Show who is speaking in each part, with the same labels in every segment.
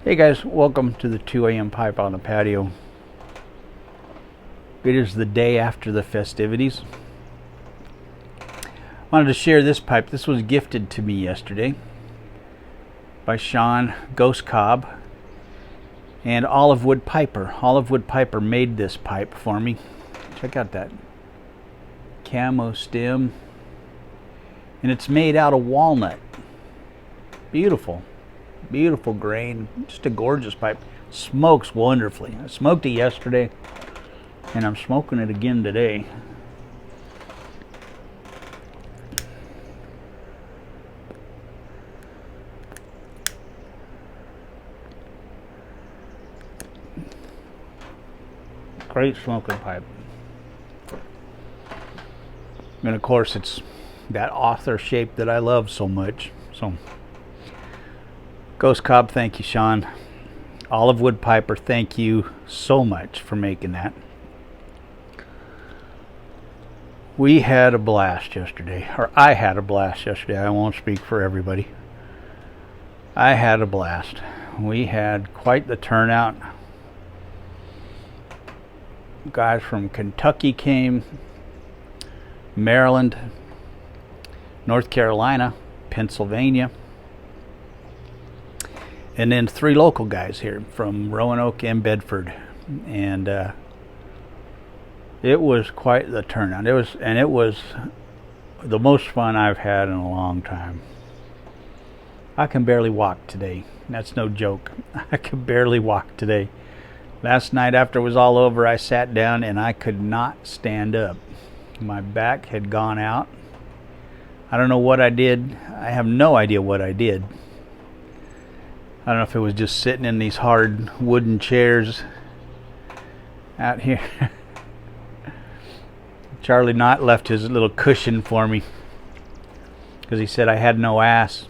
Speaker 1: Hey guys, welcome to the 2 a.m. pipe on the patio. It is the day after the festivities. Wanted to share this pipe. This was gifted to me yesterday by Sean Ghost Cobb and Olive Wood Piper. Olive Wood Piper made this pipe for me. Check out that camo stem. And it's made out of walnut. Beautiful. Beautiful grain, just a gorgeous pipe. Smokes wonderfully. I smoked it yesterday and I'm smoking it again today. Great smoking pipe. And of course it's that author shape that I love so much. So Ghost Cobb, thank you, Sean. Olive Wood Piper, thank you so much for making that. We had a blast yesterday, or I had a blast yesterday. I won't speak for everybody. I had a blast. We had quite the turnout. Guys from Kentucky came, Maryland, North Carolina, Pennsylvania, and then 3 local guys here from Roanoke and Bedford, and it was quite the turnout. It was the most fun I've had in a long time. I can barely walk today. That's no joke. I can barely walk today. Last night after it was all over, I sat down and I could not stand up. My back had gone out. I don't know what I did. I have no idea what I did. I don't know if it was just sitting in these hard wooden chairs out here. Charlie Knott left his little cushion for me because he said I had no ass.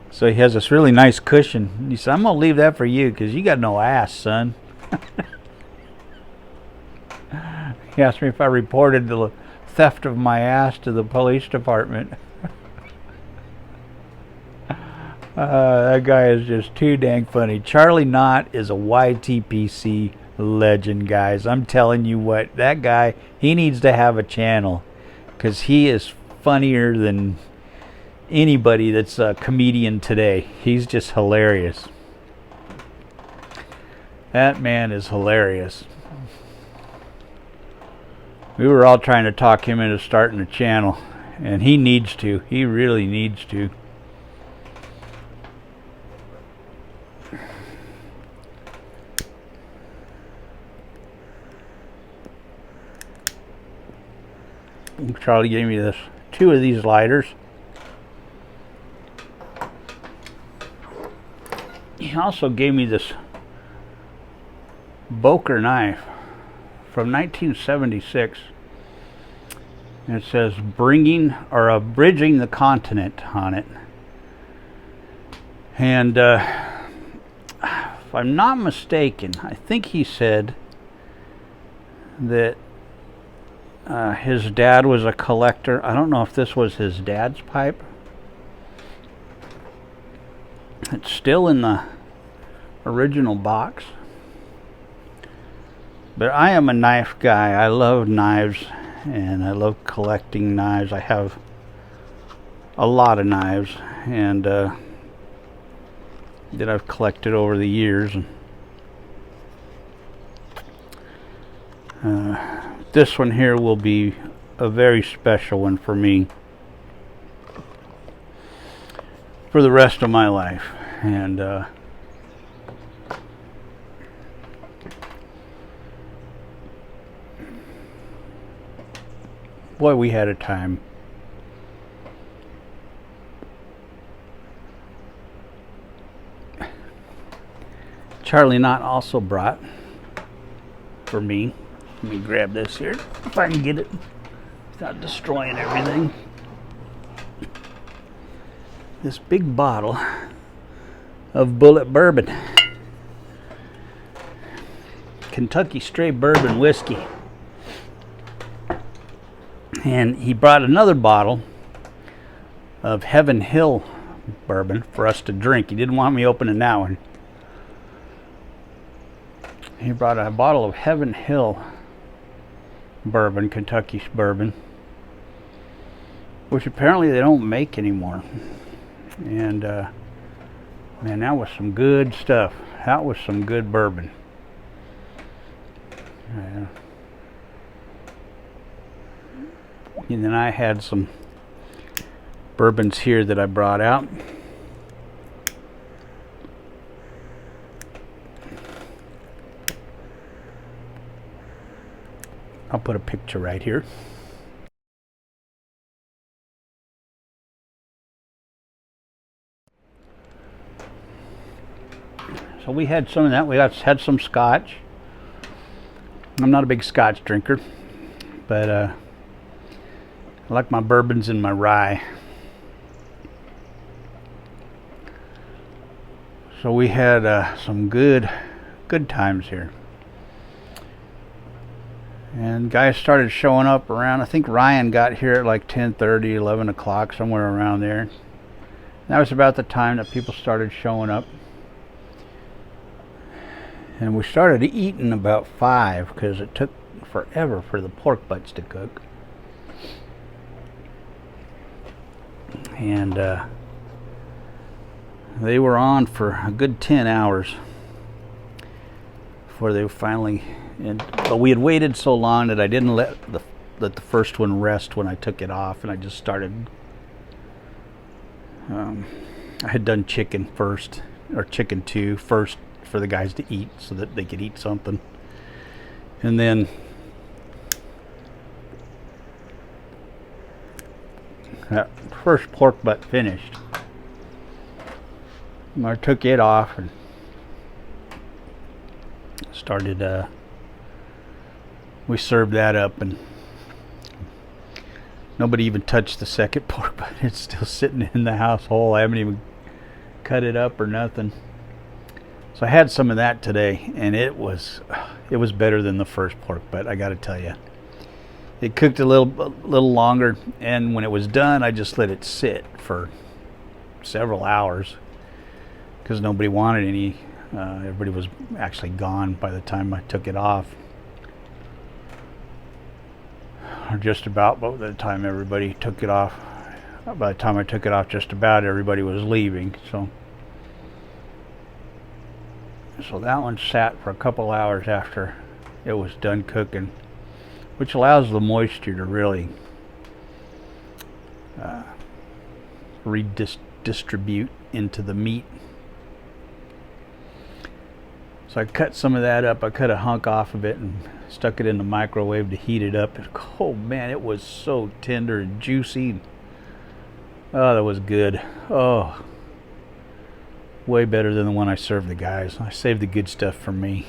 Speaker 1: So he has this really nice cushion. He said, I'm going to leave that for you because you got no ass, son. He asked me if I reported the theft of my ass to the police department. That guy is just too dang funny. Charlie Knott is a YTPC legend, guys. I'm telling you what, that guy, he needs to have a channel because he is funnier than anybody that's a comedian today. He's just hilarious. That man is hilarious. We were all trying to talk him into starting a channel, and he needs to. He really needs to. Charlie gave me 2 of these lighters. He also gave me this Boker knife from 1976. And it says bringing or bridging the continent on it. And if I'm not mistaken, I think he said that his dad was a collector. I don't know if this was his dad's pipe. It's still in the original box. But I am a knife guy. I love knives and I love collecting knives. I have a lot of knives and that I've collected over the years. This one here will be a very special one for me for the rest of my life. And boy, we had a time. Charlie Knott also brought for me. Let me grab this here if I can get it without destroying everything. This big bottle of Bullet Bourbon, Kentucky Straight Bourbon whiskey. And he brought another bottle of Heaven Hill bourbon for us to drink. He didn't want me opening that one. He brought a bottle of Heaven Hill bourbon, Kentucky bourbon, which apparently they don't make anymore. And man, that was some good stuff. That was some good bourbon. And then I had some bourbons here that I brought out. I'll put a picture right here. So we had some of that. We had some scotch. I'm not a big scotch drinker, but I like my bourbons and my rye. So we had some good times here. And guys started showing up around, I think Ryan got here at like 10:30, 11 o'clock, somewhere around there. And that was about the time that people started showing up. And we started eating about 5 because it took forever for the pork butts to cook. And they were on for a good 10 hours before they finally... but we had waited so long that I didn't let the first one rest when I took it off, and I just started... I had done chicken first, or chicken 2 first, for the guys to eat so that they could eat something. And then that first pork butt finished, and I took it off and started we served that up, and nobody even touched the second pork butt. It's still sitting in the house whole. I haven't even cut it up or nothing. So I had some of that today, and it was better than the first pork butt, I got to tell you. It cooked a little longer, and when it was done, I just let it sit for several hours because nobody wanted any. Everybody was actually gone by the time I took it off, or just about. But by the time everybody took it off, by the time I took it off, just about everybody was leaving. So that one sat for a couple hours after it was done cooking, which allows the moisture to really redistribute into the meat. So I cut some of that up. I cut a hunk off of it and stuck it in the microwave to heat it up. And, oh man, it was so tender and juicy. Oh, that was good. Oh, way better than the one I served the guys. I saved the good stuff for me.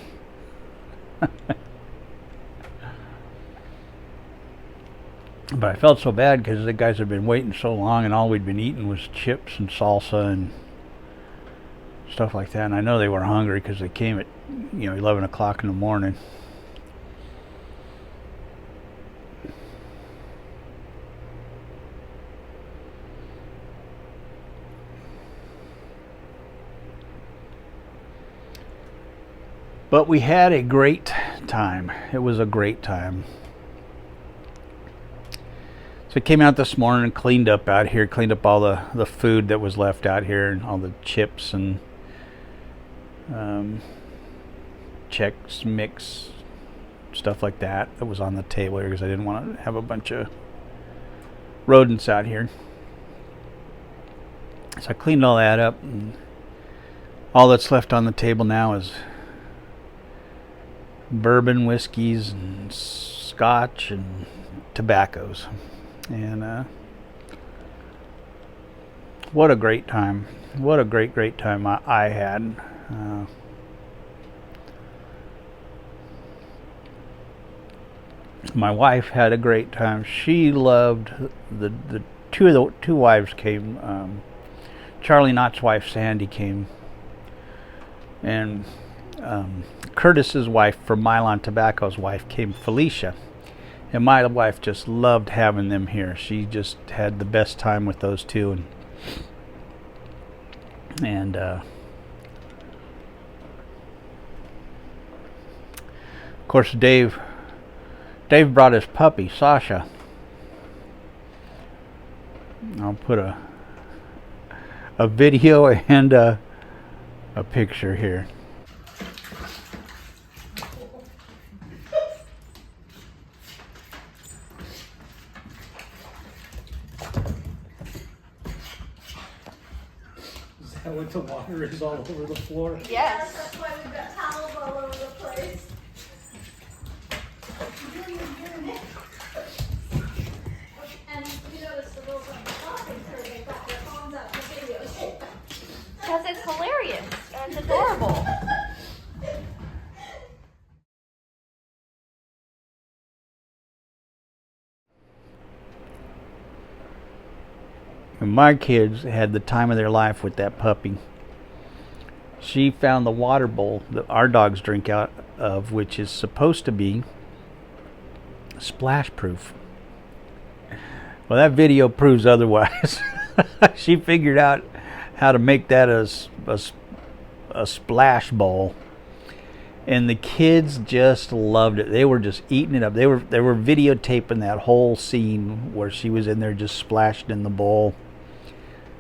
Speaker 1: But I felt so bad because the guys had been waiting so long, and all we'd been eating was chips and salsa and stuff like that. And I know they were hungry because they came at 11 o'clock in the morning. But we had a great time. It was a great time. So I came out this morning and cleaned up out here, cleaned up all the food that was left out here, and all the chips and Chex Mix, stuff like that was on the table here because I didn't want to have a bunch of rodents out here. So I cleaned all that up, and all that's left on the table now is bourbon, whiskeys, and scotch, and tobaccos. And what a great time. What a great time I had. My wife had a great time. She loved the two wives came. Charlie Knott's wife Sandy came, and Curtis's wife from Mylon Tobacco's wife came, Felicia. And my wife just loved having them here. She just had the best time with those two, and of course Dave brought his puppy Sasha. I'll put a video and a picture here.
Speaker 2: Is that what the water is all over the floor?
Speaker 3: Yes.
Speaker 4: That's why we've got towels all over the place. And you notice the girls on the shopping cart, they've got their phones out for videos.
Speaker 3: Because it's hilarious and it's adorable.
Speaker 1: And my kids had the time of their life with that puppy. She found the water bowl that our dogs drink out of, which is supposed to be splash proof. Well, that video proves otherwise. She figured out how to make that a splash bowl, and the kids just loved it. They were just eating it up. They were videotaping that whole scene where she was in there just splashing in the bowl.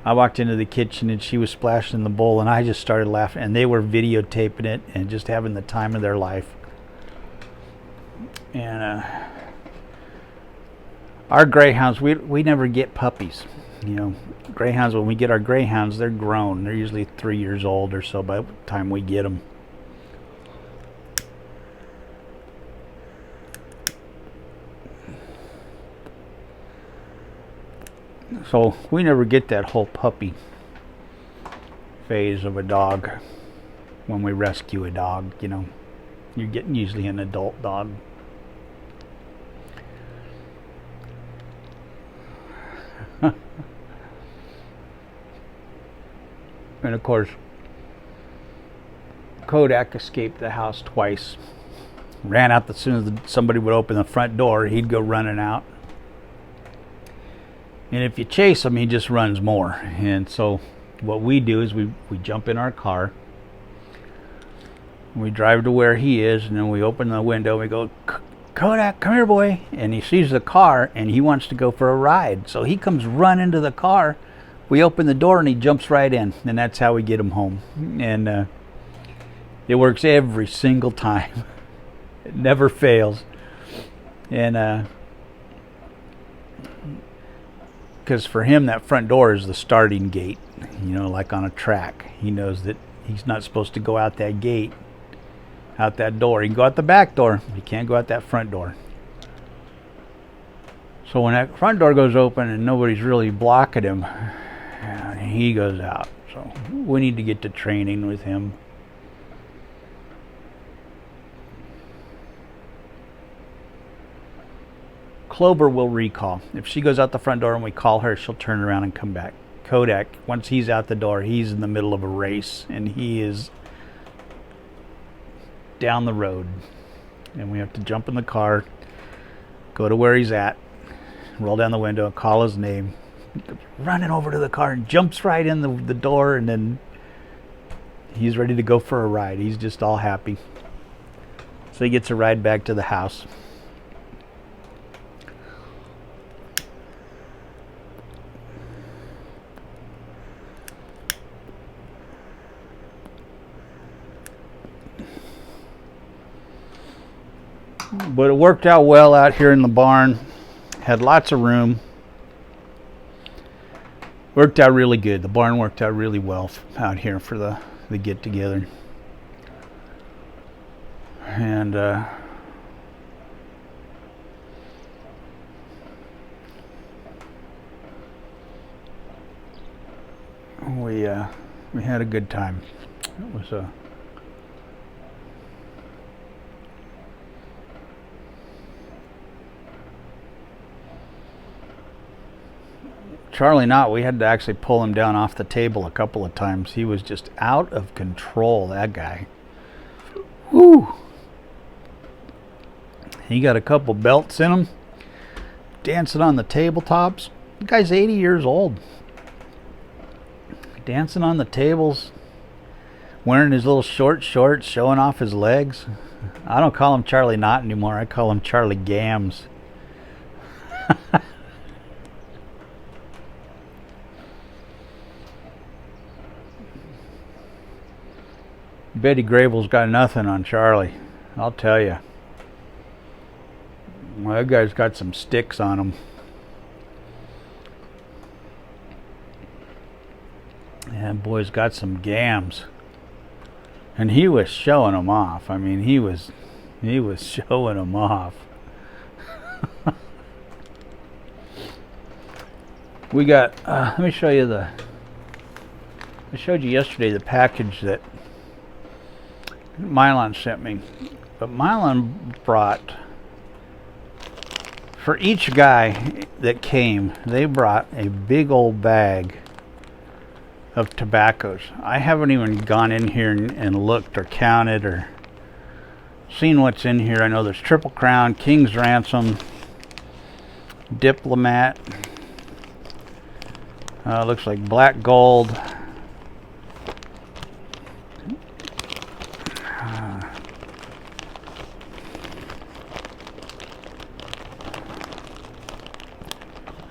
Speaker 1: I walked into the kitchen and she was splashing in the bowl, and I just started laughing, and they were videotaping it and just having the time of their life. And our greyhounds, we never get puppies. You know, greyhounds, when we get our greyhounds, they're grown. They're usually 3 years old or so by the time we get them. So we never get that whole puppy phase of a dog when we rescue a dog. You know, you're getting usually an adult dog. And of course, Kodak escaped the house twice. Ran out as soon as somebody would open the front door, he'd go running out. And if you chase him, he just runs more. And so what we do is we jump in our car, we drive to where he is, and then we open the window and we go, Kodak, come here, boy. And he sees the car and he wants to go for a ride. So he comes running to the car. We open the door and he jumps right in. And that's how we get him home. And it works every single time. It never fails. And because for him, that front door is the starting gate, you know, like on a track. He knows that he's not supposed to go out that gate, out that door. He can go out the back door, but he can't go out that front door. So when that front door goes open and nobody's really blocking him, he goes out. So we need to get to training with him. Clover will recall. If she goes out the front door and we call her, she'll turn around and come back. Kodak, once he's out the door, he's in the middle of a race, and he is down the road. And we have to jump in the car, go to where he's at, roll down the window, call his name, running over to the car and jumps right in the door, and then he's ready to go for a ride. He's just all happy. So he gets a ride back to the house. But it worked out well out here in the barn. Had lots of room. Worked out really good. The barn worked out really well out here for the get together. And we had a good time. It was a Charlie Knott, we had to actually pull him down off the table a couple of times. He was just out of control, that guy. Whew. He got a couple belts in him, dancing on the tabletops. The guy's 80 years old. Dancing on the tables, wearing his little short shorts, showing off his legs. I don't call him Charlie Knott anymore. I call him Charlie Gams. Betty Grable's got nothing on Charlie, I'll tell you. Well, that guy's got some sticks on him. That boy's got some gams. And he was showing them off. I mean, he was showing them off. We got, let me show you I showed you yesterday the package that Mylon sent me. But Mylon brought, for each guy that came, they brought a big old bag of tobaccos. I haven't even gone in here and looked or counted or seen what's in here. I know there's Triple Crown, King's Ransom, Diplomat, looks like Black Gold,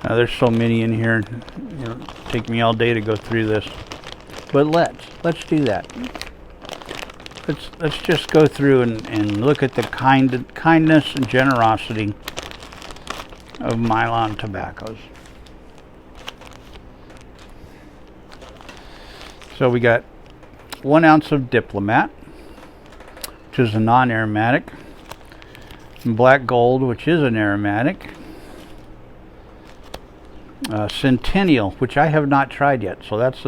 Speaker 1: there's so many in here. It'll take me all day to go through this, but let's do that. Let's just go through and look at the kindness and generosity of Mylon tobaccos. So we got 1 ounce of Diplomat, which is a non-aromatic, and Black Gold, which is an aromatic. Centennial, which I have not tried yet, so that's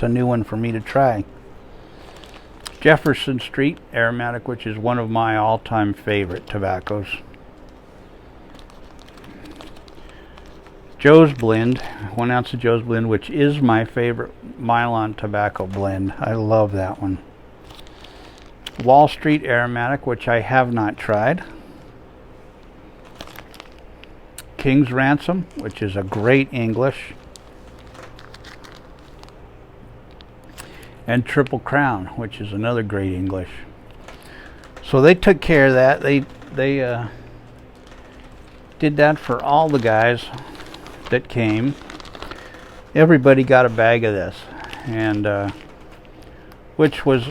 Speaker 1: a new one for me to try. Jefferson Street aromatic, which is one of my all-time favorite tobaccos. Joe's Blend, 1 ounce of Joe's Blend, which is my favorite Mylon tobacco blend. I love that one. Wall Street aromatic, which I have not tried. King's Ransom, which is a great English, and Triple Crown, which is another great English. So they took care of that. They did that for all the guys that came. Everybody got a bag of this, and which was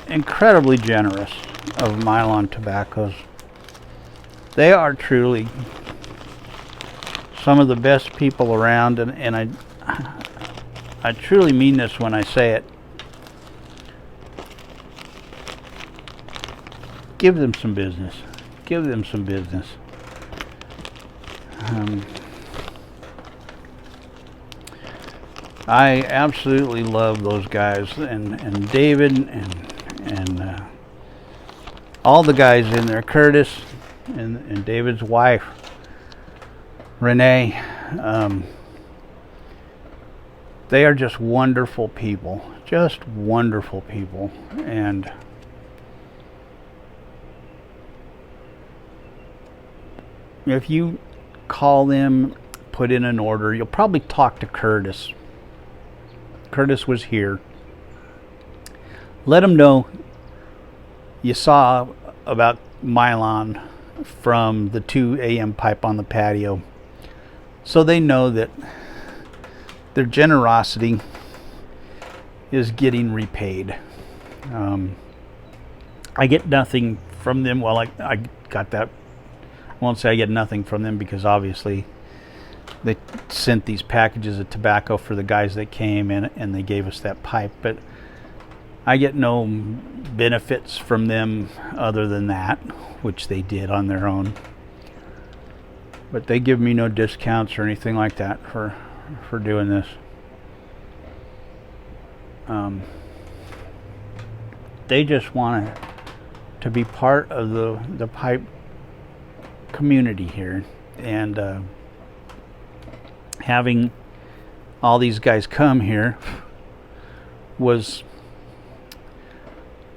Speaker 1: incredibly generous of Mylon tobaccos. They are truly some of the best people around, and I truly mean this when I say it. Give them some business. Give them some business. I absolutely love those guys, and David and all the guys in there, Curtis and David's wife, Renee. They are just wonderful people, and if you call them, put in an order, you'll probably talk to Curtis. Curtis was here. Let him know you saw about Mylon from the 2 a.m. pipe on the patio, so they know that their generosity is getting repaid. I get nothing from them. Well, I got that. I won't say I get nothing from them, because obviously they sent these packages of tobacco for the guys that came in, and they gave us that pipe, but I get no benefits from them other than that, which they did on their own. But they give me no discounts or anything like that for doing this. They just want to be part of the pipe community here, and having all these guys come here was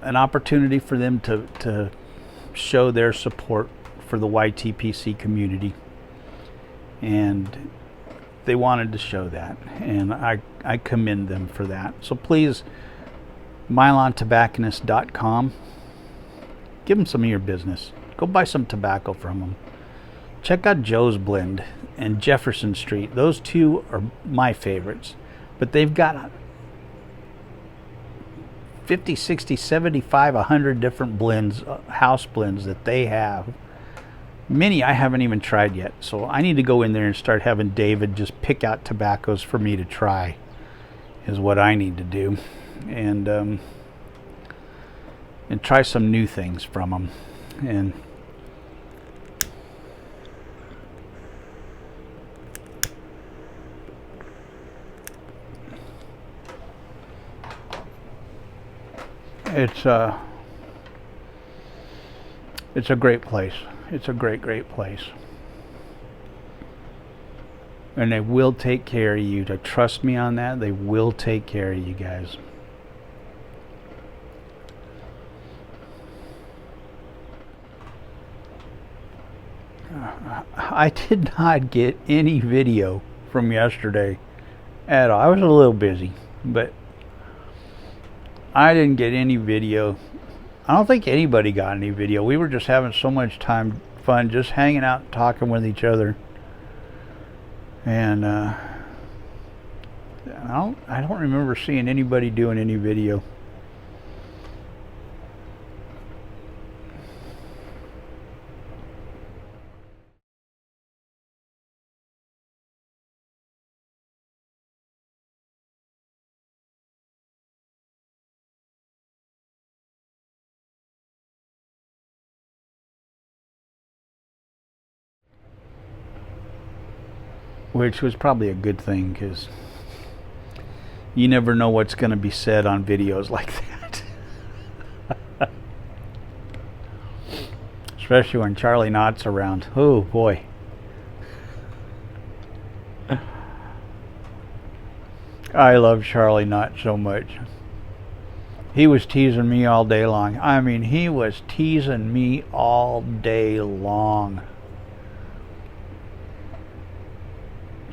Speaker 1: an opportunity for them to show their support for the YTPC community, and they wanted to show that, and I commend them for that. So please, mylontobacconist.com, give them some of your business. Go buy some tobacco from them. Check out Joe's Blend and Jefferson Street. Those two are my favorites, but they've got 50, 60, 75, 100 different blends, house blends that they have. Many I haven't even tried yet, so I need to go in there and start having David just pick out tobaccos for me to try, is what I need to do, and try some new things from them. And it's a great place. It's a great place. And they will take care of you. To trust me on that, they will take care of you guys. I did not get any video from yesterday at all. I was a little busy, but I didn't get any video. I don't think anybody got any video. We were just having so much fun, just hanging out, talking with each other. And I don't remember seeing anybody doing any video. Which was probably a good thing, because you never know what's going to be said on videos like that. Especially when Charlie Knott's around. Oh boy. I love Charlie Knott so much. He was teasing me all day long. I mean, he was teasing me all day long.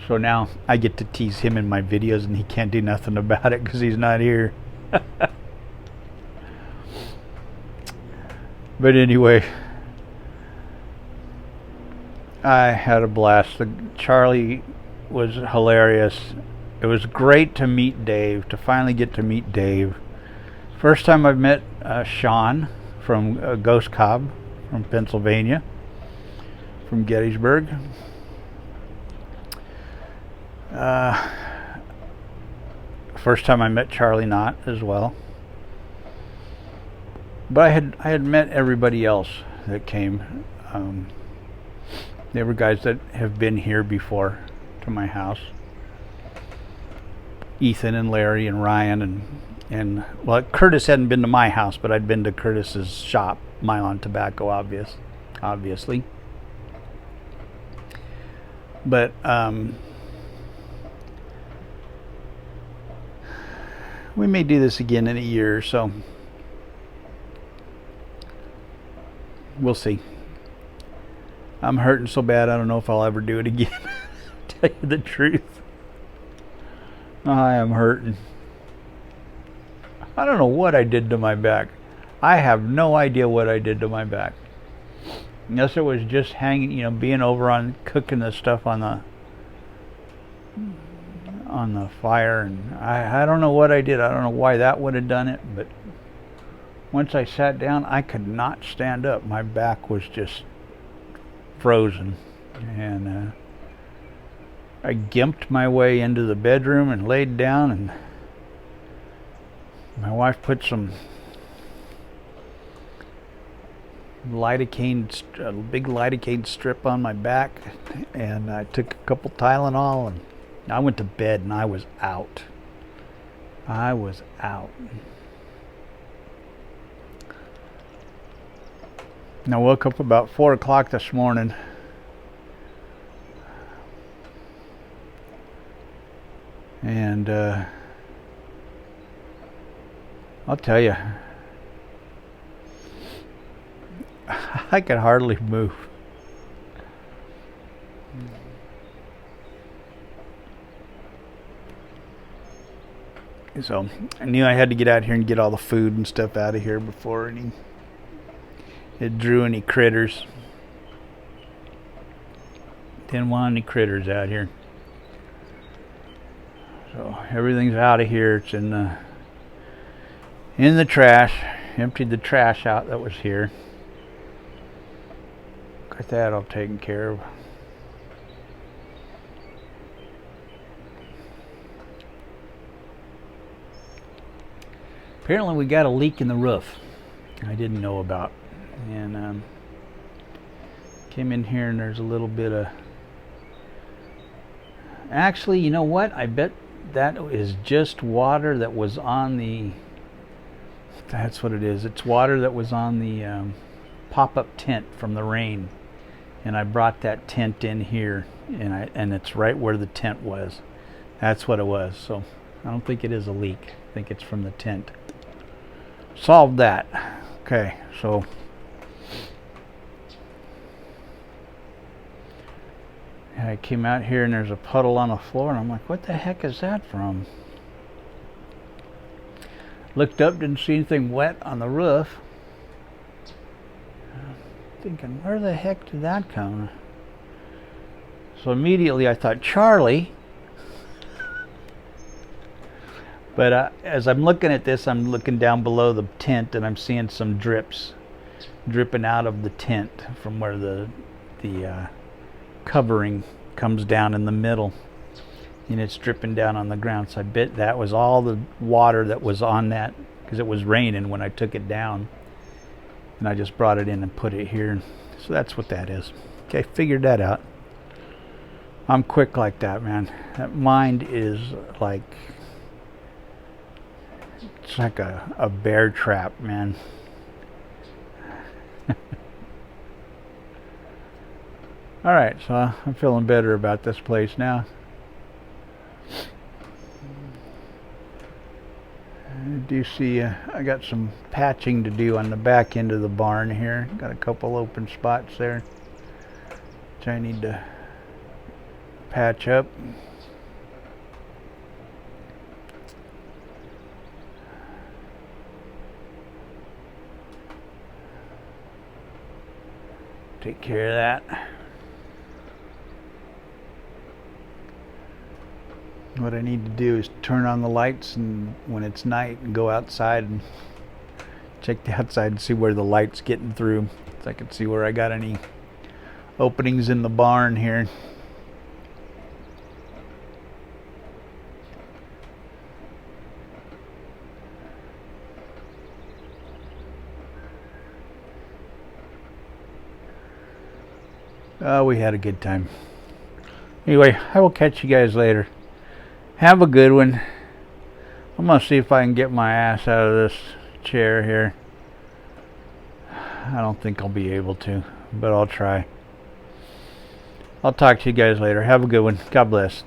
Speaker 1: So now I get to tease him in my videos, and he can't do nothing about it because he's not here. But anyway, I had a blast. Charlie was hilarious. It was great to meet Dave, to finally get to meet Dave. First time I've met Sean from Ghost Cobb from Pennsylvania, from Gettysburg. First time I met Charlie Knott as well. But I had met everybody else that came. They were guys that have been here before to my house. Ethan and Larry and Ryan and well, Curtis hadn't been to my house, but I'd been to Curtis's shop, Mylon Tobacco, obviously. But we may do this again in a year or so. We'll see. I'm hurting so bad I don't know if I'll ever do it again. Tell you the truth. I am hurting. I don't know what I did to my back. I have no idea what I did to my back. Unless it was just hanging, being over on cooking the stuff on the fire, and I don't know what I did. I don't know why that would have done it, but once I sat down, I could not stand up. My back was just frozen, and I gimped my way into the bedroom and laid down, and my wife put some a big lidocaine strip on my back, and I took a couple Tylenol, and I went to bed, and I was out. I woke up about 4 o'clock this morning. And I'll tell you, I could hardly move. So I knew I had to get out here and get all the food and stuff out of here before it drew any critters. Didn't want any critters out here. So everything's out of here. It's in the trash. Emptied the trash out that was here. Got that all taken care of. Apparently we got a leak in the roof I didn't know about, and came in here and there's a little bit of, actually, you know what, I bet that is just water that was on the, that's what it is, it's water that was on the pop-up tent from the rain, and I brought that tent in here, and it's right where the tent was. That's what it was. So I don't think it is a leak. I think it's from the tent. Solved that. Okay, so I came out here and there's a puddle on the floor, and I'm like, what the heck is that from? Looked up, didn't see anything wet on the roof. Thinking, where the heck did that come? So immediately I thought, Charlie. But as I'm looking at this, I'm looking down below the tent, and I'm seeing some drips dripping out of the tent from where the covering comes down in the middle, and it's dripping down on the ground. So I bet that was all the water that was on that, because it was raining when I took it down, and I just brought it in and put it here. So that's what that is. Okay, figured that out. I'm quick like that, man. That mind is like, it's like a bear trap, man. Alright, so I'm feeling better about this place now. Do you see, I got some patching to do on the back end of the barn here. Got a couple open spots there, which I need to patch up. Take care of that. What I need to do is turn on the lights, and when it's night, and go outside and check the outside and see where the light's getting through, so I can see where I got any openings in the barn here. We had a good time. Anyway, I will catch you guys later. Have a good one. I'm going to see if I can get my ass out of this chair here. I don't think I'll be able to, but I'll try. I'll talk to you guys later. Have a good one. God bless.